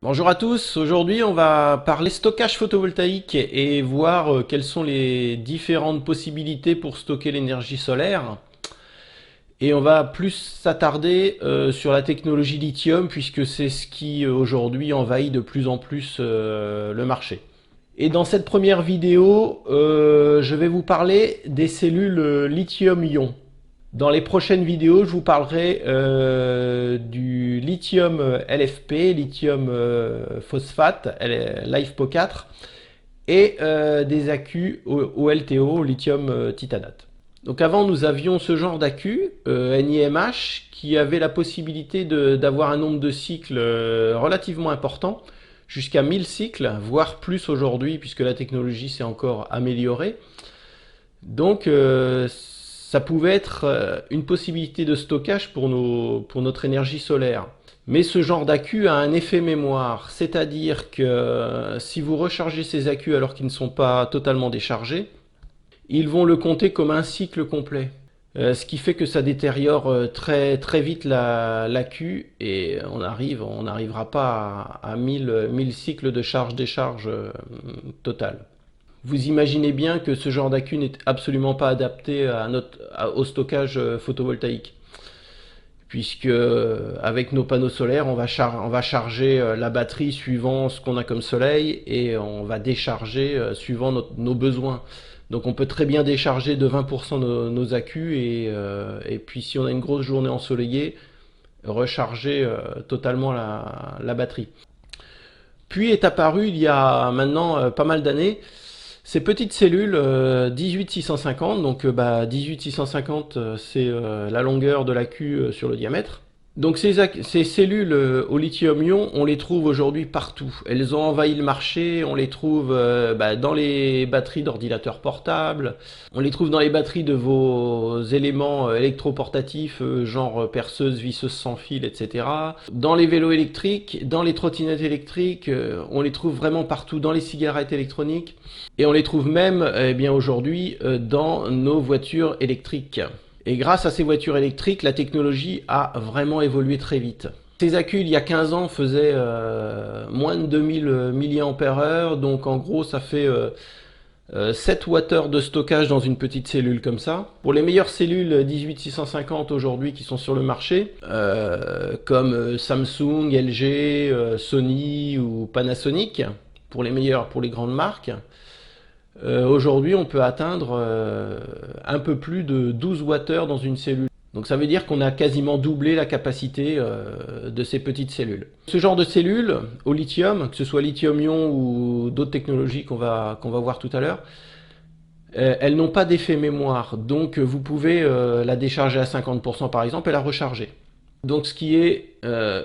Bonjour à tous, aujourd'hui on va parler stockage photovoltaïque et voir quelles sont les différentes possibilités pour stocker l'énergie solaire. Et on va plus s'attarder sur la technologie lithium puisque c'est ce qui aujourd'hui envahit de plus en plus le marché. Et dans cette première vidéo, je vais vous parler des cellules lithium-ion. Dans les prochaines vidéos, je vous parlerai du lithium LFP, lithium phosphate, LiFePO4, et des accus au LTO, lithium titanate. Donc avant, nous avions ce genre d'accu, NiMH, qui avait la possibilité d'avoir un nombre de cycles relativement important, jusqu'à 1000 cycles, voire plus aujourd'hui, puisque la technologie s'est encore améliorée. Donc ça pouvait être une possibilité de stockage pour notre énergie solaire. Mais ce genre d'accu a un effet mémoire, c'est-à-dire que si vous rechargez ces accus alors qu'ils ne sont pas totalement déchargés, ils vont le compter comme un cycle complet. Ce qui fait que ça détériore très vite l'accu et on n'arrivera pas à 1000 cycles de charge-décharge totale. Vous imaginez bien que ce genre d'accu n'est absolument pas adapté au stockage photovoltaïque. Puisque avec nos panneaux solaires, on va charger la batterie suivant ce qu'on a comme soleil et on va décharger suivant nos besoins. Donc on peut très bien décharger de 20% nos accus et puis si on a une grosse journée ensoleillée, recharger totalement la batterie. Puis est apparu il y a maintenant pas mal d'années ces petites cellules 18650, donc 18650 c'est la longueur de l'accu sur le diamètre. Donc ces cellules au lithium-ion, on les trouve aujourd'hui partout. Elles ont envahi le marché, on les trouve dans les batteries d'ordinateurs portables, on les trouve dans les batteries de vos éléments électroportatifs, genre perceuse, visseuse sans fil, etc. Dans les vélos électriques, dans les trottinettes électriques, on les trouve vraiment partout, dans les cigarettes électroniques, et on les trouve même aujourd'hui dans nos voitures électriques. Et grâce à ces voitures électriques, la technologie a vraiment évolué très vite. Ces accus, il y a 15 ans, faisaient moins de 2000 mAh, donc en gros, ça fait 7 Wh de stockage dans une petite cellule comme ça. Pour les meilleures cellules 18650 aujourd'hui qui sont sur le marché, comme Samsung, LG, Sony ou Panasonic, pour les grandes marques, aujourd'hui, on peut atteindre un peu plus de 12 Wh dans une cellule. Donc ça veut dire qu'on a quasiment doublé la capacité de ces petites cellules. Ce genre de cellules au lithium, que ce soit lithium-ion ou d'autres technologies qu'on va voir tout à l'heure, elles n'ont pas d'effet mémoire. Donc vous pouvez la décharger à 50% par exemple et la recharger. Donc ce qui est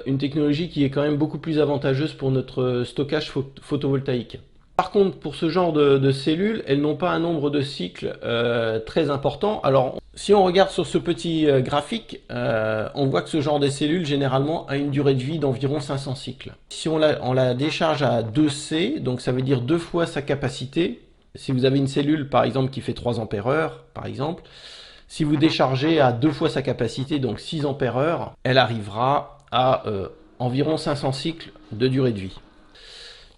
une technologie qui est quand même beaucoup plus avantageuse pour notre stockage photovoltaïque. Par contre, pour ce genre de cellules, elles n'ont pas un nombre de cycles très important. Alors, si on regarde sur ce petit graphique, on voit que ce genre de cellules, généralement, a une durée de vie d'environ 500 cycles. Si on la décharge à 2C, donc ça veut dire 2 fois sa capacité. Si vous avez une cellule, par exemple, qui fait 3 ampères-heure, par exemple, si vous déchargez à 2 fois sa capacité, donc 6 ampères-heure, elle arrivera à environ 500 cycles de durée de vie.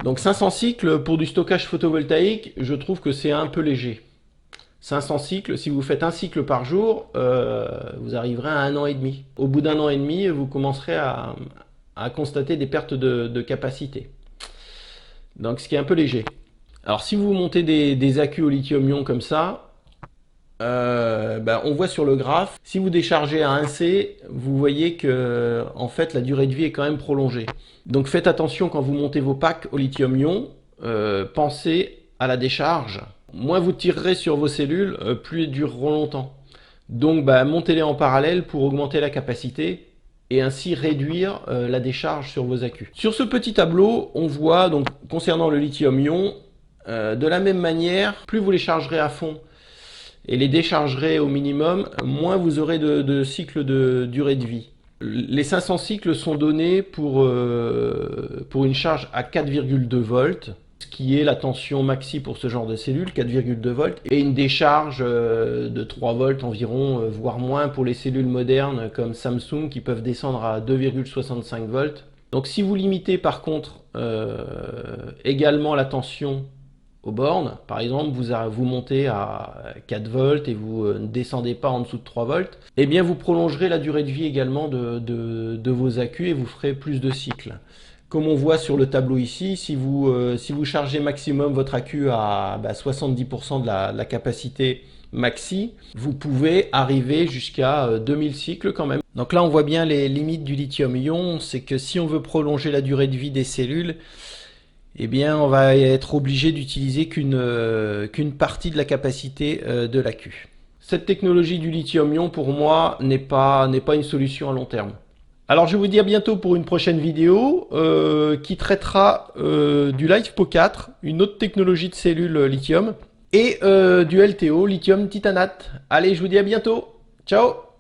Donc 500 cycles pour du stockage photovoltaïque, je trouve que c'est un peu léger. 500 cycles, si vous faites un cycle par jour, vous arriverez à 1 an et demi. Au bout d'1 an et demi, vous commencerez à constater des pertes de capacité. Donc ce qui est un peu léger. Alors si vous montez des accus au lithium-ion comme ça, on voit sur le graphe, si vous déchargez à 1C, vous voyez que en fait la durée de vie est quand même prolongée. Donc faites attention quand vous montez vos packs au lithium-ion, pensez à la décharge. Moins vous tirerez sur vos cellules, plus elles dureront longtemps. Donc montez-les en parallèle pour augmenter la capacité et ainsi réduire la décharge sur vos accus. Sur ce petit tableau, on voit donc concernant le lithium-ion, de la même manière, plus vous les chargerez à fond et les déchargerez au minimum, moins vous aurez de cycles de durée de vie. Les 500 cycles sont donnés pour une charge à 4,2 volts, ce qui est la tension maxi pour ce genre de cellule, 4,2 volts, et une décharge de 3 volts environ, voire moins pour les cellules modernes comme Samsung qui peuvent descendre à 2,65 volts. Donc si vous limitez par contre également la tension aux bornes, par exemple vous montez à 4 volts et vous ne descendez pas en dessous de 3 volts, eh bien vous prolongerez la durée de vie également de vos accus et vous ferez plus de cycles. Comme on voit sur le tableau ici, si vous chargez maximum votre accu à 70% de la capacité maxi, vous pouvez arriver jusqu'à 2000 cycles quand même. Donc là on voit bien les limites du lithium-ion, c'est que si on veut prolonger la durée de vie des cellules, eh bien on va être obligé d'utiliser qu'une partie de la capacité de l'accu. Cette technologie du lithium-ion pour moi n'est pas une solution à long terme. Alors je vous dis à bientôt pour une prochaine vidéo qui traitera du LiFePO4, une autre technologie de cellules lithium, et du LTO, lithium titanate. Allez, je vous dis à bientôt. Ciao!